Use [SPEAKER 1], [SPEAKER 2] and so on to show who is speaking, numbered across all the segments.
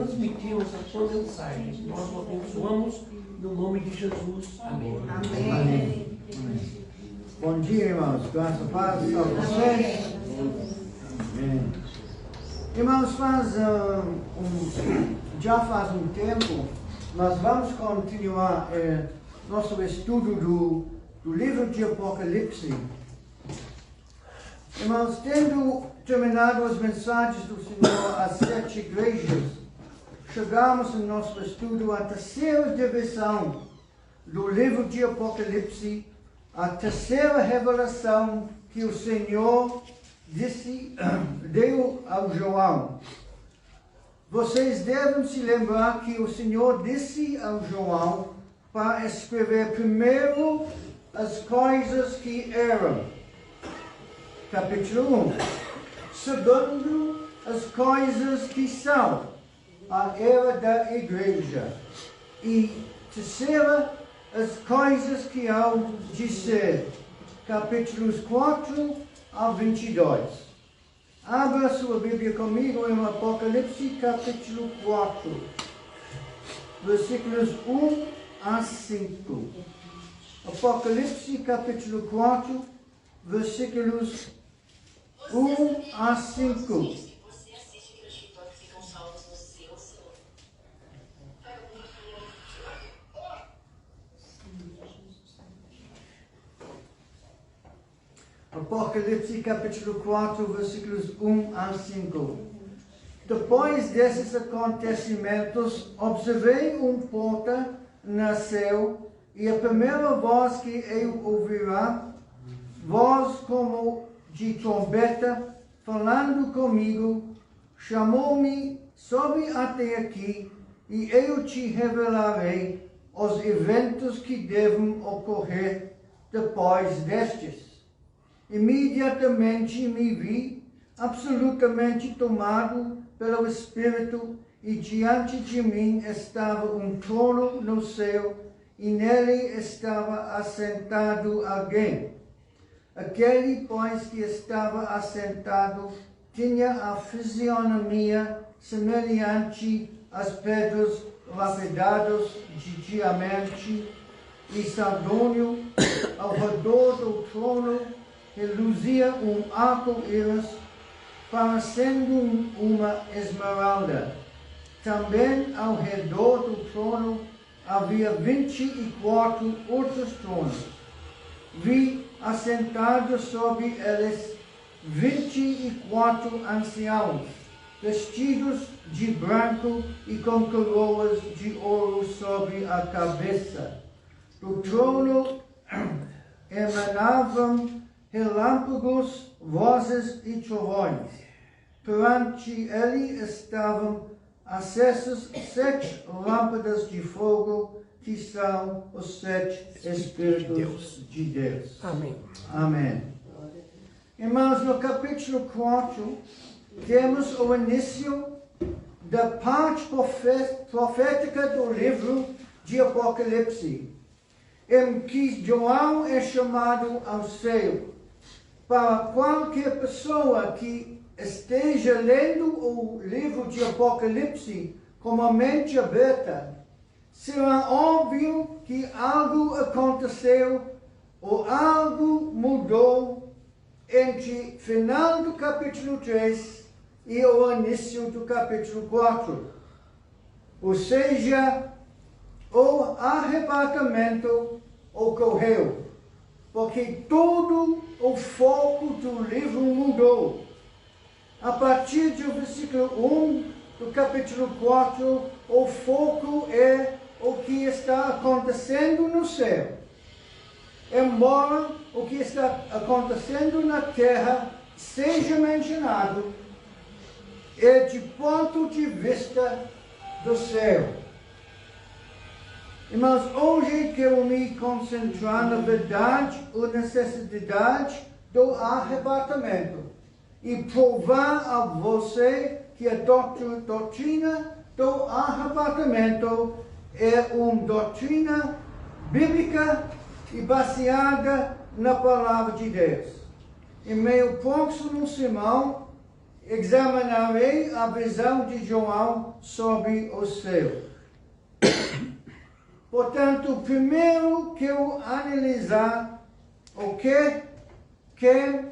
[SPEAKER 1] transmitirmos a sua mensagem. Nós o abençoamos no nome de Jesus. Amém.
[SPEAKER 2] Amém. Amém. Bom dia, irmãos. Graça e paz a vocês. Amém. Irmãos, já faz um tempo, nós vamos continuar nosso estudo do livro de Apocalipse. Irmãos, tendo terminado as mensagens do Senhor às 7 igrejas, chegamos no nosso estudo à terceira divisão do livro de Apocalipse, a terceira revelação que o Senhor deu ao João. Vocês devem se lembrar que o Senhor disse ao João para escrever primeiro as coisas que eram. Capítulo 1. Segundo, as coisas que são, a era da igreja. E terceira, as coisas que hão de ser. Capítulos 4 a 22. Abra sua Bíblia comigo em Apocalipse, capítulo 4, versículos 1 a 5. Apocalipse, capítulo 4, versículos 1 a 5. Apocalipse capítulo 4, versículos 1 a 5. Depois desses acontecimentos, observei porta no céu, e a primeira voz que eu ouvirá, voz como de trombeta, falando comigo, chamou-me, sobe até aqui, e eu te revelarei os eventos que devem ocorrer depois destes. Imediatamente me vi absolutamente tomado pelo Espírito, e diante de mim estava trono no céu, e nele estava assentado alguém. Aquele, pois, que estava assentado tinha a fisionomia semelhante às pedras lapidadas de diamante e sardônio. Ao redor do trono reluzia arco-íris, parecendo uma esmeralda. Também ao redor do trono havia 24 outros tronos. Vi assentados sobre eles 24 anciãos, vestidos de branco e com coroas de ouro sobre a cabeça. Do trono emanavam relâmpagos, vozes e trovões. Perante ele estavam acesas 7 lâmpadas de fogo, que são os 7 Espíritos de Deus.
[SPEAKER 1] Amém.
[SPEAKER 2] Amém. Irmãos, no capítulo 4, temos o início da parte profética do livro de Apocalipse, em que João é chamado ao céu. Para qualquer pessoa que esteja lendo o livro de Apocalipse com a mente aberta, será óbvio que algo aconteceu ou algo mudou entre o final do capítulo 3 e o início do capítulo 4. Ou seja, o arrebatamento ocorreu, porque todo o foco do livro mudou. A partir do versículo 1 do capítulo 4, o foco é o que está acontecendo no céu. Embora o que está acontecendo na terra seja mencionado, é de ponto de vista do céu. Irmãos, hoje quero me concentrar na verdade ou necessidade do arrebatamento e provar a você que a doutrina do arrebatamento é uma doutrina bíblica e baseada na palavra de Deus. Em meu próximo sermão, examinarei a visão de João sobre o céu. Portanto, primeiro quero analisar o que, quem,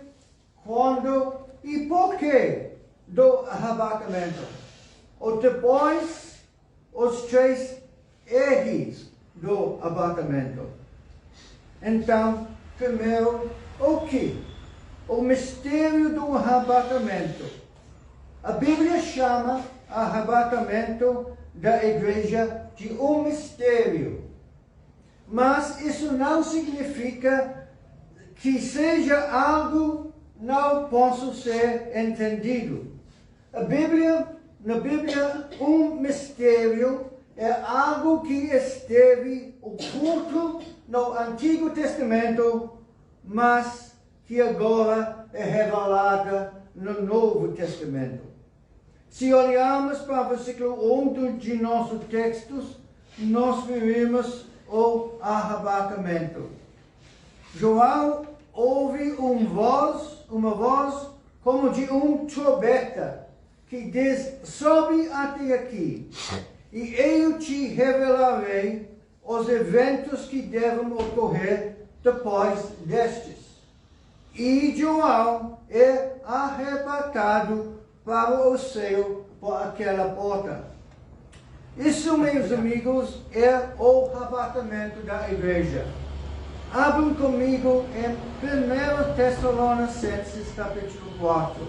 [SPEAKER 2] quando e porquê do arrebatamento. Ou depois, os três ejes do arrebatamento. Então, primeiro, o que? O mistério do arrebatamento. A Bíblia chama arrebatamento da igreja de um mistério. Mas isso não significa que seja algo não possa ser entendido. Na Bíblia, um mistério é algo que esteve oculto no Antigo Testamento, mas que agora é revelada no Novo Testamento. Se olharmos para o versículo 1 de nossos textos, nós veremos o arrebatamento. João ouve uma voz como de trombeta, que diz: sobe até aqui, e eu te revelarei os eventos que devem ocorrer depois destes. E João é arrebatado para o céu por aquela porta. Isso, meus amigos, é o arrebatamento da igreja. Abram comigo em 1 Tessalonicenses capítulo 4.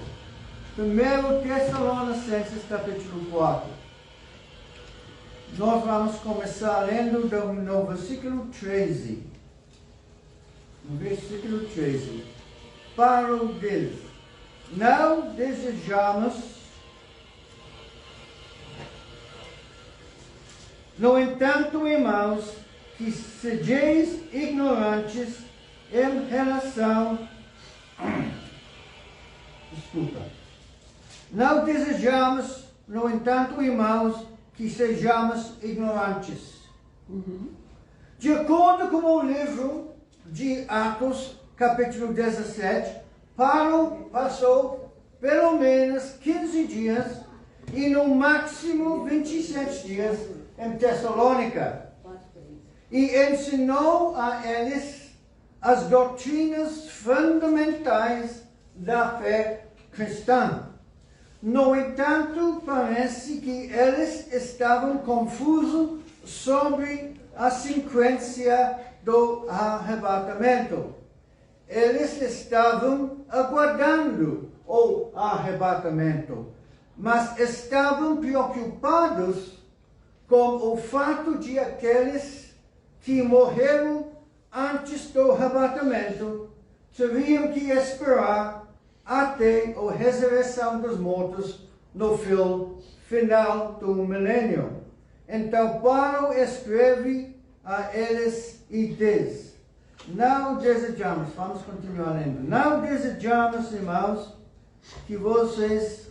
[SPEAKER 2] 1 Tessalonicenses capítulo 4. Nós vamos começar lendo no versículo 13. No versículo 13. Paulo diz: não desejamos, no entanto, irmãos, que sejais ignorantes em relação... Não desejamos, no entanto, irmãos, que sejamos ignorantes. De acordo com o livro de Atos, capítulo 17, Paulo passou pelo menos 15 dias e no máximo 27 dias em Tessalônica e ensinou a eles as doutrinas fundamentais da fé cristã. No entanto, parece que eles estavam confusos sobre a sequência do arrebatamento. Eles estavam aguardando o arrebatamento, mas estavam preocupados com o fato de aqueles que morreram antes do arrebatamento teriam que esperar até a ressurreição dos mortos no final do milênio. Então Paulo escreve a eles e diz: não desejamos, vamos continuar lendo, não desejamos, irmãos, que vocês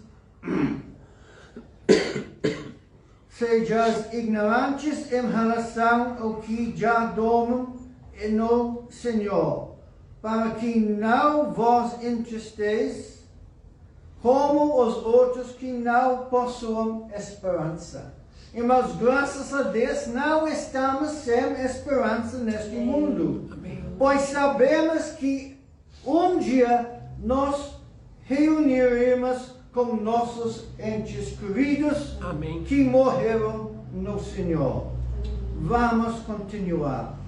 [SPEAKER 2] sejam ignorantes em relação ao que já dormem no Senhor, para que não vos entristeçais como os outros que não possuem esperança. Irmãos, graças a Deus, não estamos sem esperança neste mundo. Pois sabemos que um dia nós reuniremos com nossos entes queridos que morreram no Senhor. Vamos continuar.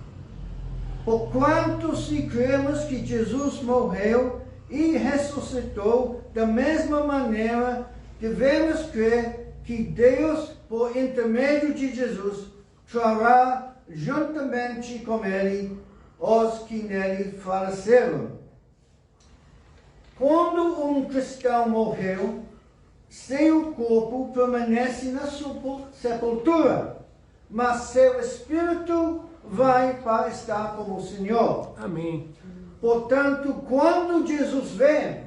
[SPEAKER 2] Porquanto, se cremos que Jesus morreu e ressuscitou, da mesma maneira devemos crer que Deus, por intermédio de Jesus, trará juntamente com Ele os que nele faleceram. Quando um cristão morreu, seu corpo permanece na sepultura, mas seu espírito vai para estar com o Senhor.
[SPEAKER 1] Amém.
[SPEAKER 2] Portanto, quando Jesus vem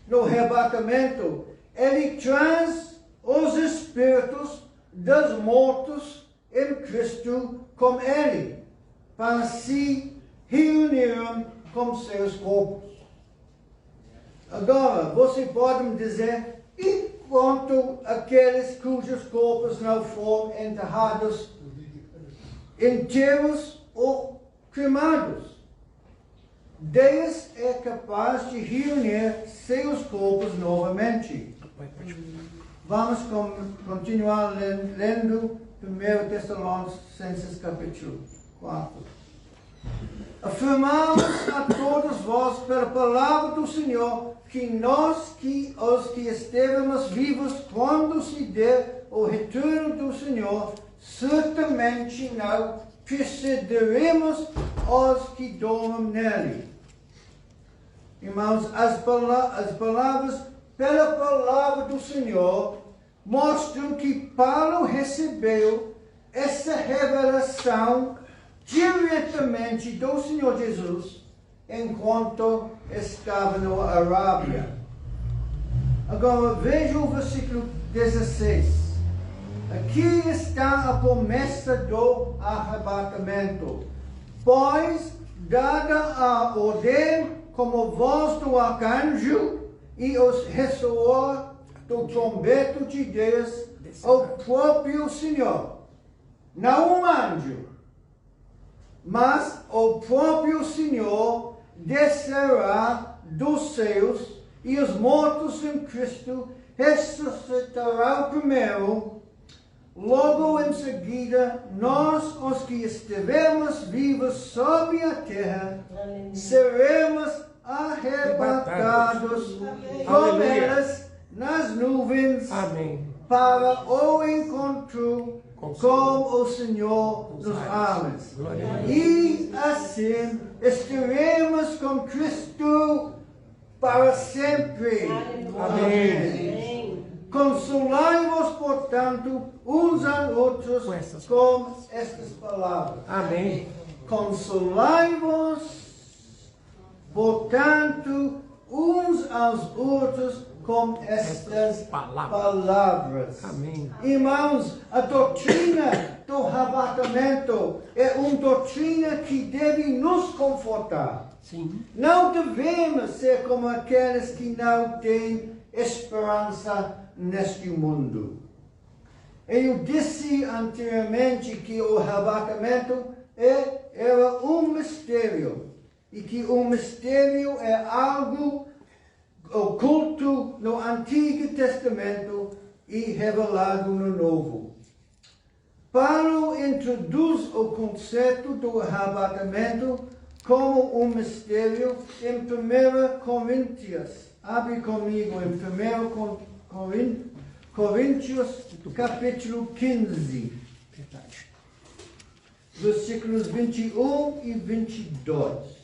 [SPEAKER 2] no arrebatamento, Ele traz os espíritos dos mortos em Cristo com Ele, para se reunirem com seus corpos. Agora, você pode me dizer: E quanto àqueles cujos corpos não foram enterrados inteiros ou cremados, Deus é capaz de reunir seus corpos novamente. Vamos continuar lendo 1 Tessalonicenses capítulo 4. Afirmamos a todos vós pela palavra do Senhor que nós, os que estivemos vivos quando se der o retorno do Senhor, certamente não precederemos os que dormem nele. Irmãos, as palavras pela palavra do Senhor mostram que Paulo recebeu essa revelação diretamente do Senhor Jesus enquanto estava na Arábia. Agora veja o versículo 16. Aqui está a promessa do arrebatamento. Pois, dada a ordem como voz do arcanjo e os ressoar do trombeta de Deus, o próprio Senhor, não um anjo, mas o próprio Senhor descerá dos céus e os mortos em Cristo ressuscitarão primeiro. Logo em seguida, nós, os que estivermos vivos sobre a terra, seremos arrebatados com elas nas nuvens.
[SPEAKER 1] Amém.
[SPEAKER 2] Para o encontro com o Senhor nos ares. E assim estaremos com Cristo para sempre. Amém. Consolai-vos, portanto, uns aos outros com estas palavras.
[SPEAKER 1] Amém.
[SPEAKER 2] Consolai-vos, portanto, uns aos outros com estas palavras.
[SPEAKER 1] Amém.
[SPEAKER 2] Irmãos, a doutrina do arrebatamento é uma doutrina que deve nos confortar.
[SPEAKER 1] Sim.
[SPEAKER 2] Não devemos ser como aqueles que não têm esperança neste mundo. Eu disse anteriormente que o arrebatamento era um mistério. E que o mistério é algo oculto no Antigo Testamento e revelado no Novo. Paulo introduz o conceito do arrebatamento como um mistério em 1 Coríntios. Abre comigo em 1 Coríntios, capítulo 15. Versículos 21 e 22.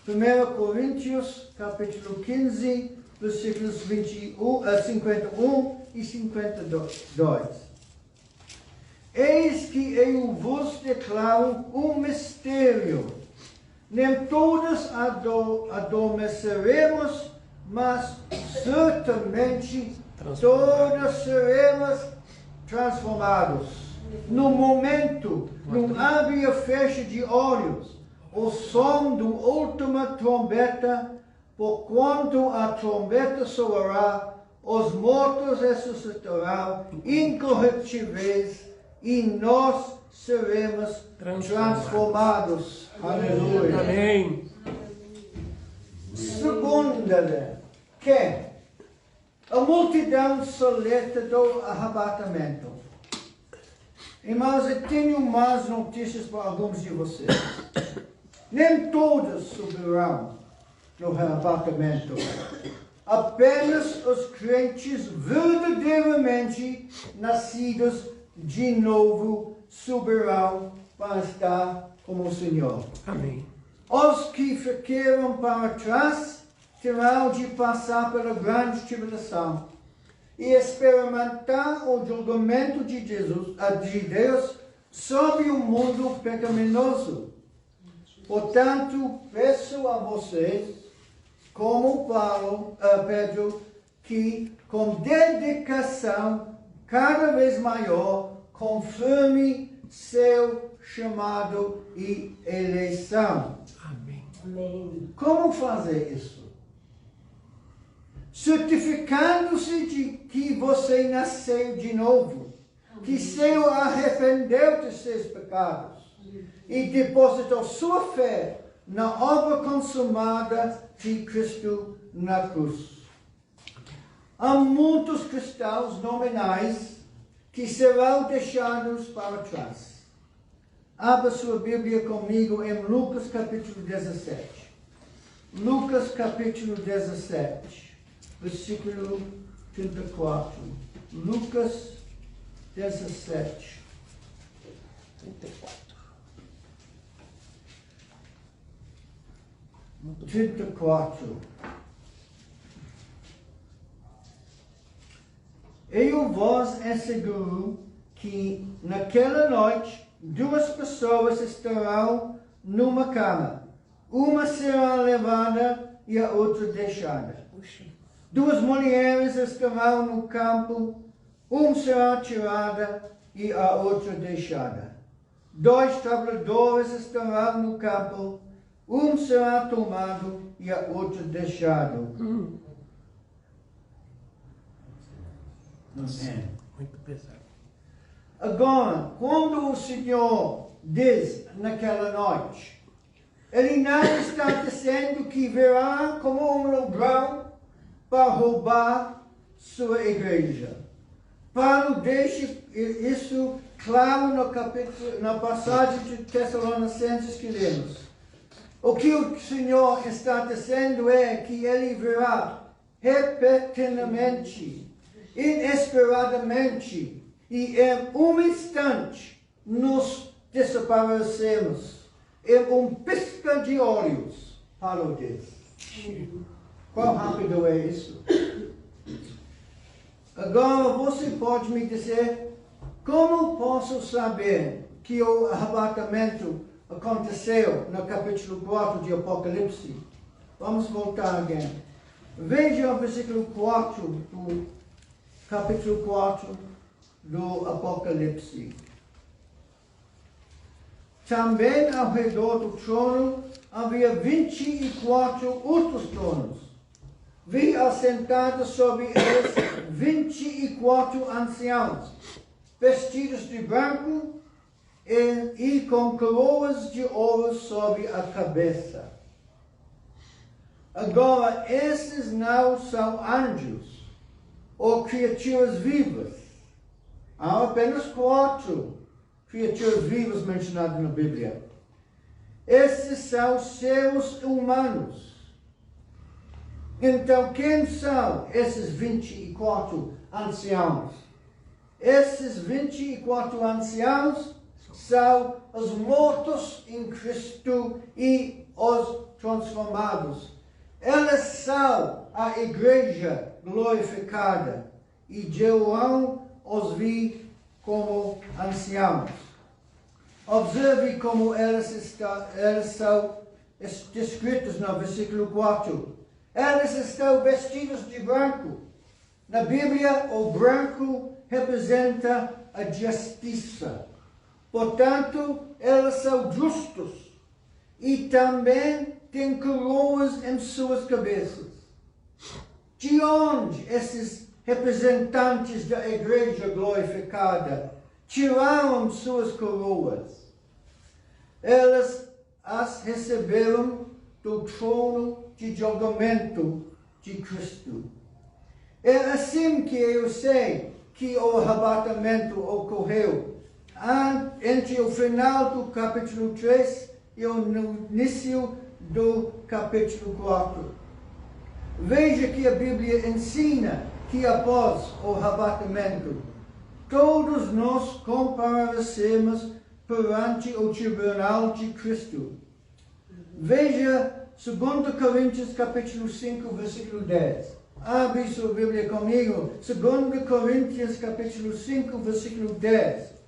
[SPEAKER 2] 1 Coríntios, capítulo 15, versículos 51 e 52. Eis que eu vos declaro um mistério. Nem todos adormeceremos, mas certamente todos seremos transformados. No momento, num abrir e fecho de olhos, o som da última trombeta, porquanto a trombeta soará, os mortos ressuscitarão incorruptíveis e nós seremos transformados. Aleluia.
[SPEAKER 1] Amém.
[SPEAKER 2] Segunda, que a multidão soleta do arrebatamento. Irmãos, eu tenho mais notícias para alguns de vocês. Nem todos subirão no arrebatamento. Apenas os crentes verdadeiramente nascidos de novo subirão para estar com o Senhor.
[SPEAKER 1] Amém.
[SPEAKER 2] Os que ficaram para trás terão de passar pela grande tribulação e experimentar o julgamento de Deus sobre o mundo pecaminoso. Portanto, peço a vocês, como Pedro, que com dedicação cada vez maior confirme seu chamado e eleição.
[SPEAKER 1] Amém.
[SPEAKER 3] Amém.
[SPEAKER 2] Como fazer isso? certificando-se de que você nasceu de novo, que se arrependeu de seus pecados e depositou sua fé na obra consumada de Cristo na cruz. Há muitos cristãos nominais que serão deixados para trás. Abra sua Bíblia comigo em Lucas capítulo 17. Lucas capítulo 17, versículo 34. Lucas 17. 34. Eu vos asseguro que naquela noite 2 pessoas estarão numa cama. Uma será levada e a outra deixada. 2 mulheres estarão no campo. Uma será tirada e a outra deixada. 2 trabalhadores estarão no campo. Um será tomado e a outra deixado. Amém.
[SPEAKER 1] Muito pesado.
[SPEAKER 2] Agora, quando o Senhor diz naquela noite, Ele não está dizendo que virá como um ladrão para roubar sua igreja. Paulo deixa isso claro no capítulo, na passagem de Tessalonicenses que lemos. O que o Senhor está dizendo é que Ele virá repentinamente, inesperadamente, e em um instante nos desaparecemos. Em um piscar de olhos, Paulo diz. Quão rápido é isso? Agora você pode me dizer, como posso saber que o arrebatamento aconteceu no capítulo 4 de Apocalipse? Vamos voltar aqui. Veja o versículo 4 do capítulo 4 do Apocalipse. Também ao redor do trono havia 24 outros tronos. Vi assentados sobre eles 24 anciãos, vestidos de branco e com coroas de ouro sobre a cabeça. Agora, esses não são anjos ou criaturas vivas. Há apenas 4 criaturas vivas mencionadas na Bíblia. Esses são seres humanos. Então, quem são esses 24 anciãos? Esses 24 anciãos são os mortos em Cristo e os transformados. Eles são a igreja glorificada e João os vi como anciãos. Observe como eles são descritos no versículo 4. Eles estão vestidos de branco. Na Bíblia, o branco representa a justiça. Portanto, eles são justos e também têm coroas em suas cabeças. De onde esses representantes da igreja glorificada tiraram suas coroas? Eles as receberam do trono de julgamento de Cristo. É assim que eu sei que o arrebatamento ocorreu entre o final do capítulo 3 e o início do capítulo 4. Veja que a Bíblia ensina que após o arrebatamento, todos nós comparecemos perante o tribunal de Cristo. Veja 2 Coríntios capítulo 5, versículo 10. Abre sua Bíblia comigo. 2 Coríntios capítulo 5, versículo 10.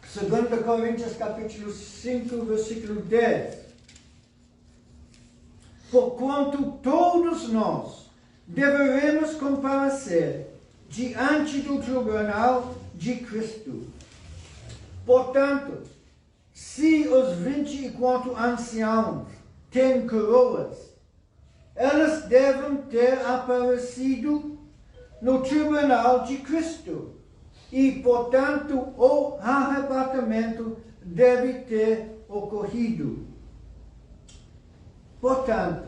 [SPEAKER 2] Segunda Coríntios capítulo 5, versículo 10. Porquanto todos nós deveremos comparecer diante do tribunal de Cristo. Portanto, se os 24 anciãos têm coroas, elas devem ter aparecido no tribunal de Cristo. E, portanto, o arrebatamento deve ter ocorrido. Portanto,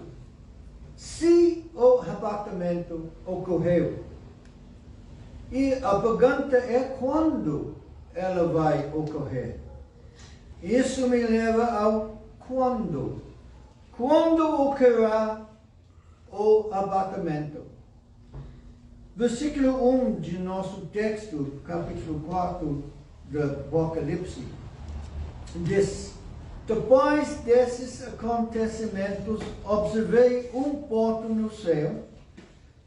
[SPEAKER 2] se o arrebatamento ocorreu, e a pergunta é quando ela vai ocorrer. Isso me leva ao quando. Quando ocorrerá o arrebatamento? Versículo 1 de nosso texto, capítulo 4 do Apocalipse, diz: depois desses acontecimentos, observei porto no céu,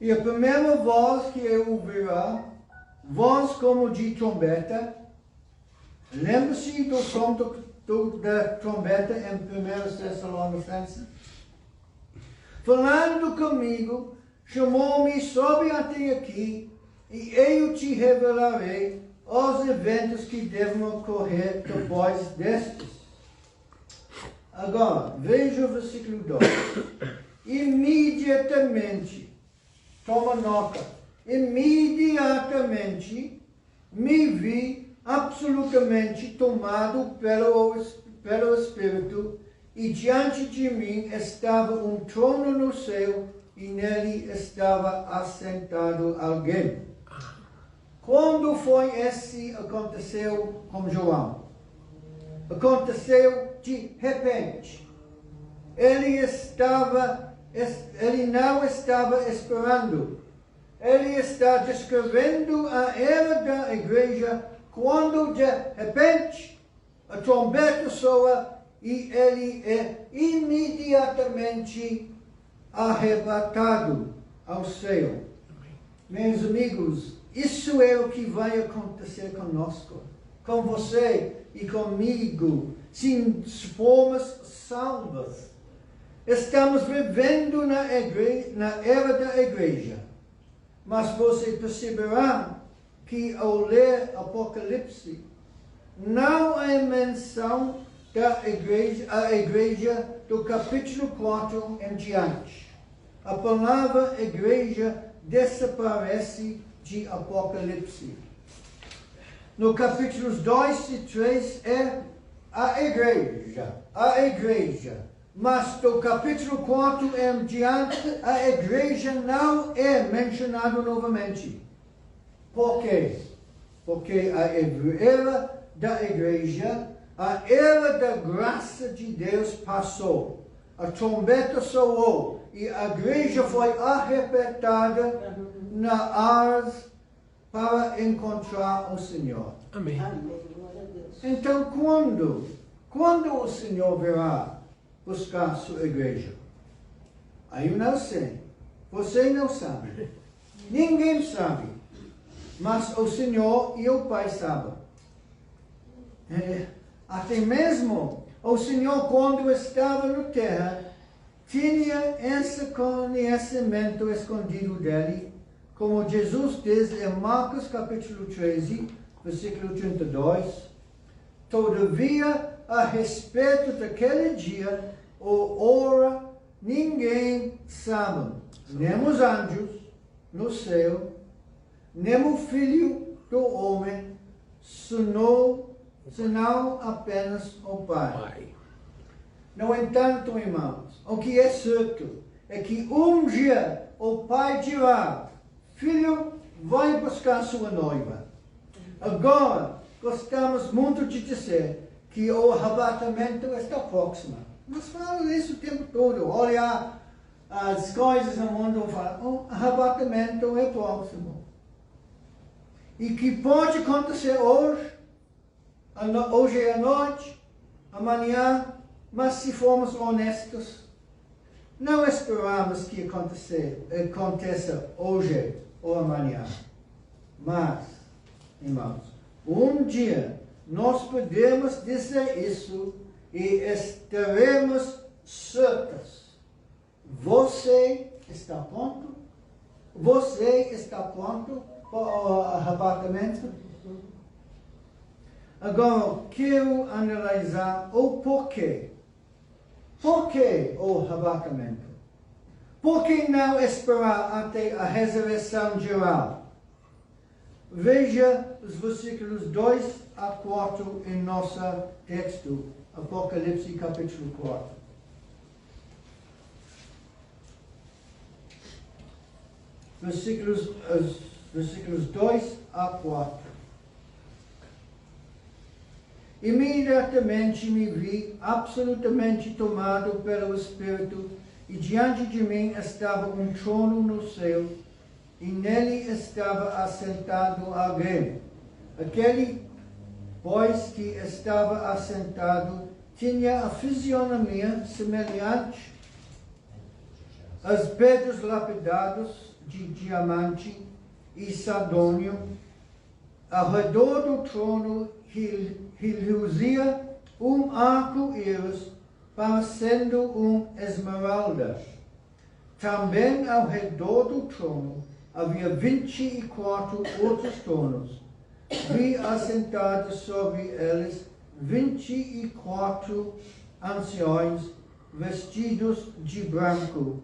[SPEAKER 2] e a primeira voz que eu ouvirá, voz como de trombeta. Lembra-se do som da trombeta em 1 Tessalonicenses? Falando comigo, chamou-me, sobe até aqui, e eu te revelarei os eventos que devem ocorrer depois destes. Agora, veja o versículo 2. Imediatamente, toma nota, imediatamente me vi absolutamente tomado pelo Espírito, e diante de mim estava trono no céu, e nele estava assentado alguém. Quando foi esse aconteceu com João? Aconteceu de repente. Ele não estava esperando. Ele está descrevendo a era da igreja quando de repente a trombeta soa e ele é imediatamente arrebatado ao céu. Meus amigos, isso é o que vai acontecer conosco, com você e comigo, se formos salvos. Estamos vivendo na era da igreja, mas você perceberá que ao ler Apocalipse, não há menção da igreja do capítulo 4 em diante. A palavra igreja desaparece de Apocalipse. No capítulos 2 e 3 é a igreja. Mas do capítulo 4 em diante, a igreja não é mencionada novamente. Por quê? Porque a era da igreja, a era da graça de Deus passou. A trombeta soou e a igreja foi arrebatada na aras para encontrar o Senhor.
[SPEAKER 1] Amém.
[SPEAKER 2] Então, quando o Senhor virá buscar sua igreja? Aí eu não sei. Você não sabe. Ninguém sabe. Mas o Senhor e o Pai sabem. Até mesmo o Senhor, quando estava na terra, tinha esse conhecimento escondido dele, como Jesus diz em Marcos capítulo 13, versículo 32. Todavia, a respeito daquele dia, ou hora, ninguém sabe, nem os anjos no céu, nem o Filho do Homem, senão apenas o Pai. No entanto, irmãos, o que é certo é que um dia o Pai dirá: Filho, vai buscar sua noiva. Agora, gostamos muito de dizer que o arrebatamento está próximo. Nós falamos isso o tempo todo. Olha as coisas no mundo, o arrebatamento é próximo. E que pode acontecer hoje à noite, amanhã, mas se formos honestos, não esperamos que aconteça hoje ou amanhã. Mas, irmãos, um dia nós podemos dizer isso e estaremos certos. Você está pronto? Você está pronto para o arrebatamento? Agora, quero analisar o porquê. Por que o arrebatamento? Por que não esperar até a ressurreição geral? Veja os versículos 2 a 4 em nosso texto, Apocalipse capítulo 4. Versículos 2 a 4. Imediatamente me vi absolutamente tomado pelo Espírito, e diante de mim estava um trono no céu, e nele estava assentado alguém. Aquele, pois, que estava assentado tinha a fisionomia semelhante às pedras lapidadas de diamante e sardônio. Ao redor do trono reluzia arco-íris, parecendo esmeralda. Também ao redor do trono havia 24 outros tronos. Vi assentados sobre eles 24 anciões vestidos de branco.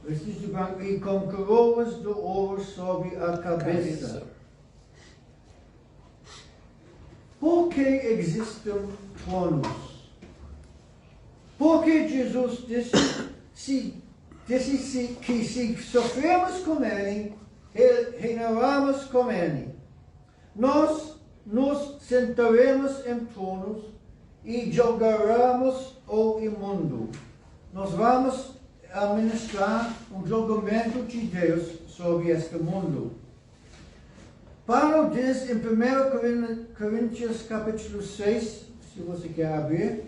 [SPEAKER 2] E com coroas de ouro sobre a cabeça. Por que existem tronos? Porque Jesus disse que se sofremos com Ele, reinaremos com Ele. Nós nos sentaremos em tronos e julgaremos o imundo. Nós vamos administrar julgamento de Deus sobre este mundo. Paulo diz em 1 Coríntios capítulo 6, se você quer abrir,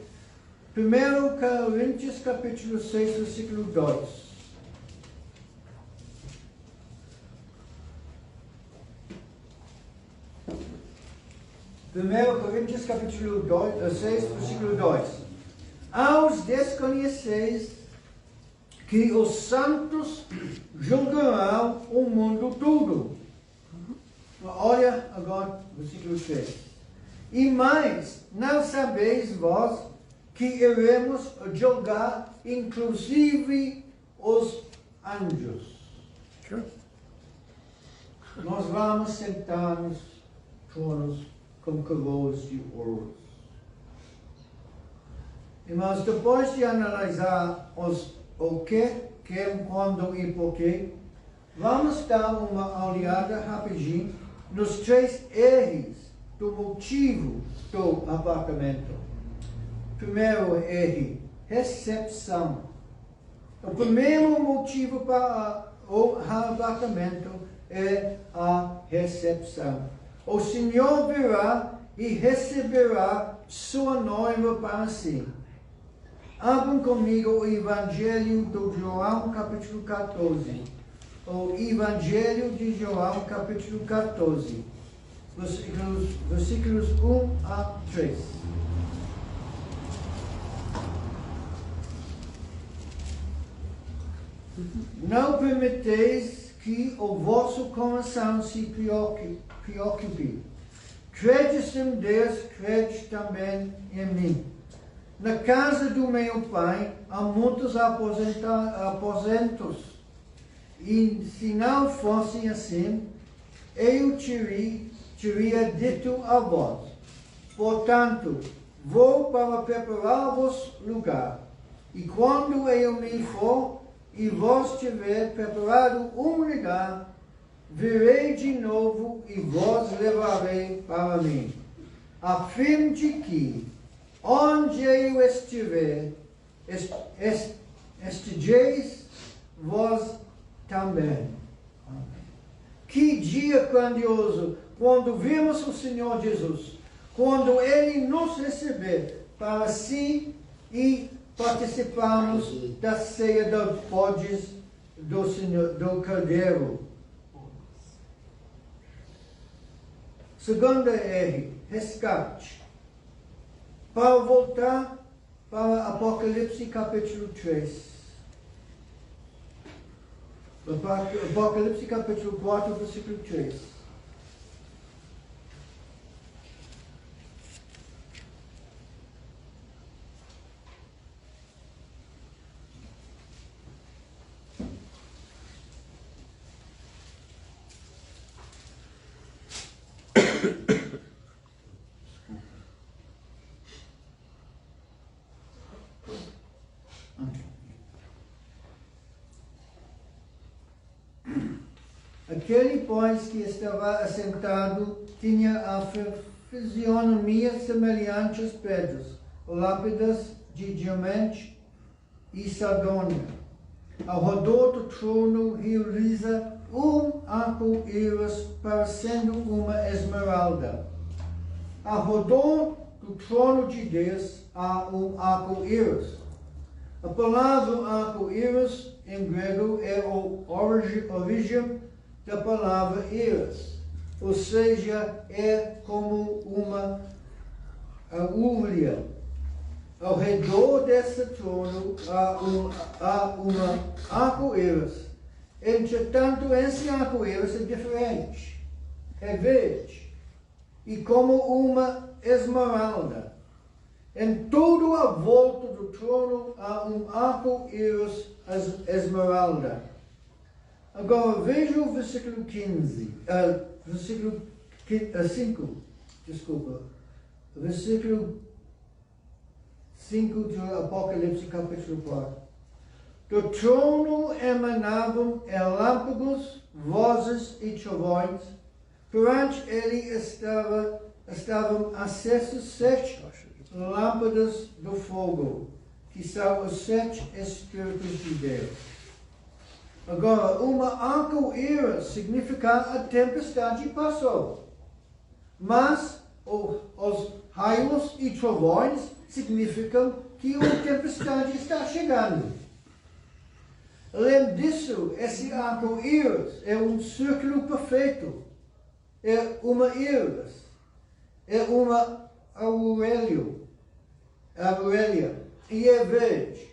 [SPEAKER 2] 1 Coríntios capítulo 6, versículo 2. 1 Coríntios capítulo 6, versículo 2. Aos desconheceis que os santos julgarão o mundo todo. Olha agora, versículo 3. E mais, não sabeis vós que iremos julgar inclusive os anjos?
[SPEAKER 1] Sure.
[SPEAKER 2] Nós vamos sentar nos tronos com coroas de ouro. Irmãos, depois de analisar o que, quando e porquê, vamos dar uma olhada rapidinho nos 3 R's do motivo do arrebatamento. Primeiro R, recepção. O primeiro motivo para o arrebatamento é a recepção. O Senhor virá e receberá sua noiva para si. Abram comigo o Evangelho de João, capítulo 14. O Evangelho de João, capítulo 14. Versículos 1 a 3. Não permiteis que o vosso coração se preocupe. Credes em Deus, credes também em mim. Na casa do meu pai há muitos aposentos. E se não fosse assim, eu teria dito a vós. Portanto, vou para preparar-vos lugar. E quando eu me for, e vós tiver preparado um lugar, virei de novo e vos levarei para mim, a fim de que, onde eu estiver, estejeis vós também. Que dia grandioso, quando vimos o Senhor Jesus, quando Ele nos receber para si e participarmos da ceia dos bodes do Senhor, do Cordeiro. Segunda R, resgate. Para voltar para Apocalipse capítulo 3. Apocalipse capítulo 4, versículo 3. Aquele, pois, que estava assentado tinha a fisionomia semelhante às pedras, lápidas de diamante e sardônia. Ao redor do trono realiza arco-íris parecendo uma esmeralda. Ao redor do trono de Deus há arco-íris. A palavra arco-íris em grego é a origem da palavra íris, ou seja, é como uma agulha. Ao redor desse trono há uma arco-íris. Entretanto, esse arco-íris é diferente. É verde. E como uma esmeralda. Em toda a volta do trono há arco-íris esmeralda. Agora veja o versículo 5. Desculpa. Versículo 5 de Apocalipse, capítulo 4. Do trono emanavam relâmpagos, vozes e trovões. Perante ele estavam acesas 7 lâmpadas do fogo, que são os 7 Espíritos de Deus. Agora, uma arco-íris significa a tempestade passou. Mas os raios e trovões significam que a tempestade está chegando. Além disso, esse arco-íris é um círculo perfeito. É uma íris. É uma aurélia. E é verde.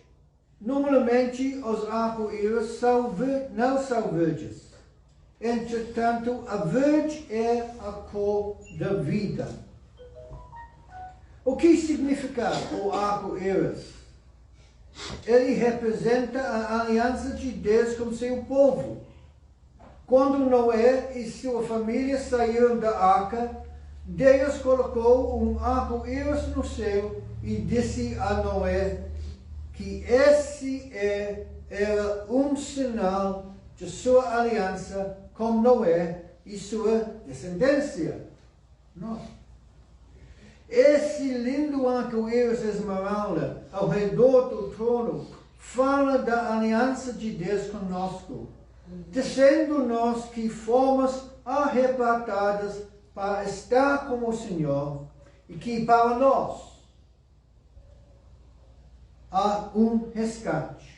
[SPEAKER 2] Normalmente, os arco-íris não são verdes. Entretanto, a verde é a cor da vida. O que significa o arco-íris? Ele representa a aliança de Deus com seu povo. Quando Noé e sua família saíram da arca, Deus colocou um arco-íris no céu e disse a Noé que esse era um sinal de sua aliança com Noé e sua descendência. Não. Esse lindo arco-íris esmeralda ao redor do trono fala da aliança de Deus conosco, dizendo nós que fomos arrebatados para estar com o Senhor e que para nós há um resgate.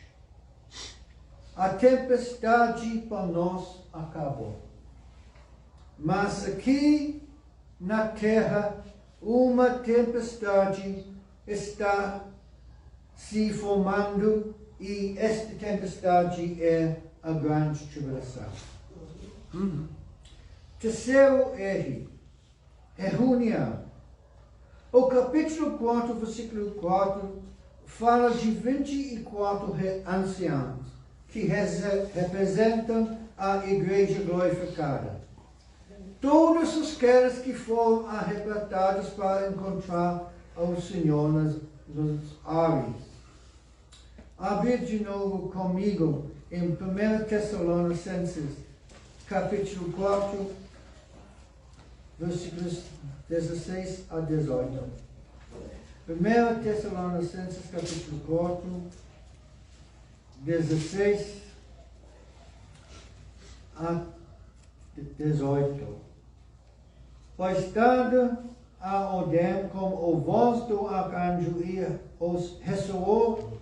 [SPEAKER 2] A tempestade para nós acabou. Mas aqui na terra, uma tempestade está se formando e esta tempestade é a grande tribulação. Terceiro R, reunião. O capítulo 4, versículo 4, fala de 24 anciãos que representam a igreja glorificada. Todos aqueles que foram arrebatados para encontrar o Senhor nos ares. Abre de novo comigo em 1 Tessalonicenses, capítulo 4, versículos 16 a 18. 1 Tessalonicenses, capítulo 4, 16 a 18. Pois dada a ordem com a voz do arcanjo e ressoou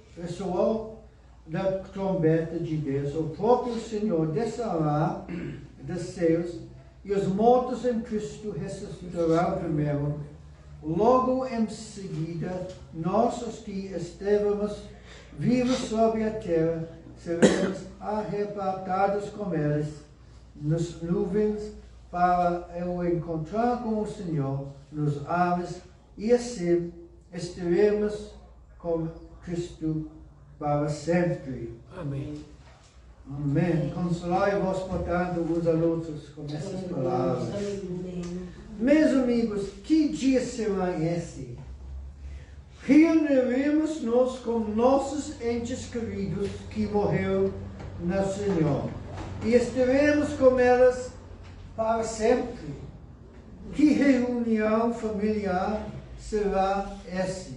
[SPEAKER 2] da trombeta de Deus, o próprio Senhor descerá dos céus e os mortos em Cristo ressuscitarão primeiro. Logo em seguida, nós os que estávamos vivos sobre a terra seremos arrebatados com eles nas nuvens para eu encontrar com o Senhor nos ares e assim estaremos com Cristo para sempre.
[SPEAKER 1] Amém.
[SPEAKER 2] Amém. Consolai-vos, portanto, uns aos outros com essas palavras. Meus amigos, que dia será esse? Reuniremos nós com nossos entes queridos que morreram no Senhor. e estaremos com elas para sempre. Que reunião familiar será essa?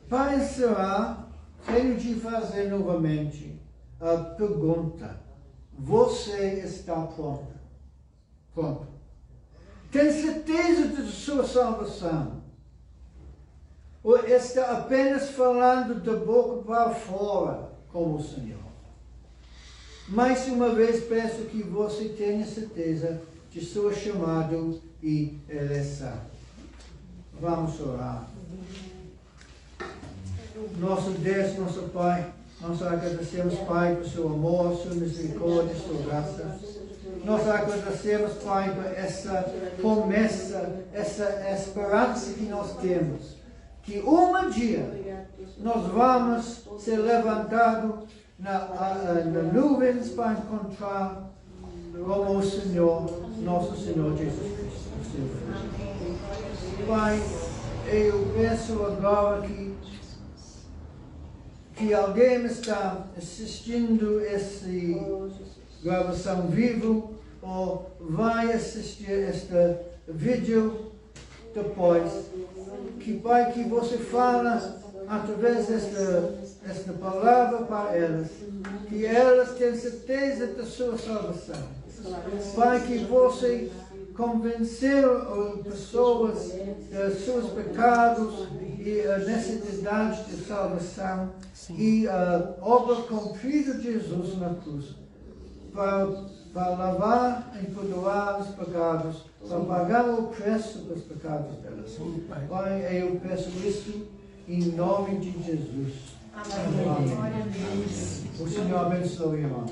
[SPEAKER 2] Para encerrar, tenho de fazer novamente a pergunta: você está pronto? Pronto? Tem certeza de sua salvação? Ou está apenas falando da boca para fora como o Senhor? Mais uma vez peço que você tenha certeza de seu chamado e eleição. Vamos orar. Nosso Deus, nosso Pai, nós agradecemos, Pai, por seu amor, sua misericórdia, sua graça. Nós agradecemos, Pai, por essa promessa, essa esperança que nós temos, que um dia nós vamos ser levantados nas nuvens para encontrar como o Senhor, nosso Senhor Jesus Cristo. Pai, eu peço agora que alguém está assistindo essa gravação vivo ou vai assistir este vídeo depois, que Pai, que você fala através desta palavra para elas, que elas tenham certeza da sua salvação. Pai, que você convencer pessoas dos seus pecados e a necessidade de salvação e a obra cumprida de Jesus na cruz para lavar e perdoar os pecados, para pagar o preço dos pecados delas. Pai, eu peço isso em nome de Jesus. Amém. O Senhor abençoe, irmão.